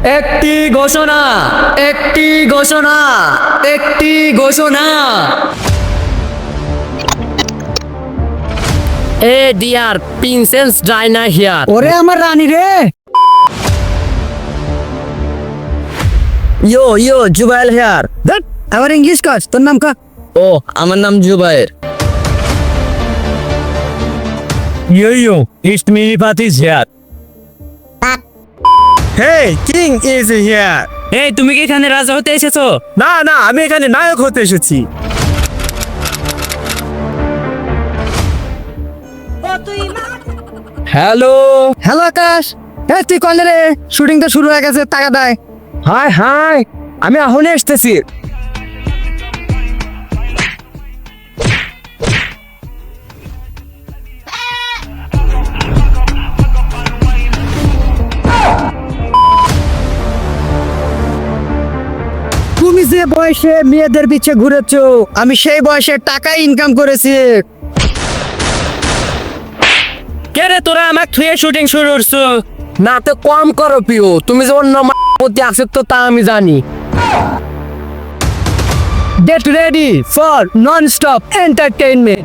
একটি ঘোষণা, একটি ঘোষণা, একটি ঘোষণা। A dear princess Diana here. ওরে আমার রানী রে। Yo Jubail here. দেখ আবার ইংলিশ কাজ, তোর নাম কা? ও আমার নাম Jubair. Yo, it's me, Patis here. Hey, King is here. এই তুমি কি এখানে রাজা হতে এসেছো? না আমি এখানে নায়ক হতে এসেছি। হ্যালো। হ্যালো আকাশ। হ্যাঁ তুই কলে রে? শুটিং তো শুরু হয়ে গেছে, টাকা দেয়। হাই আমি এখনই আসতেছি। তুমি যে বয়সে মেয়েদের পিছে ঘুরেছো, আমি সেই বয়সে টাকা ইনকাম করেছি। কে রে তোরা আমাকে থুয়ে শুটিং শুরু করছো? না তো কম করো পিও, তুমি যে অন্য প্রতি আসক্ত তা আমি জানি। Get ready for non-stop entertainment.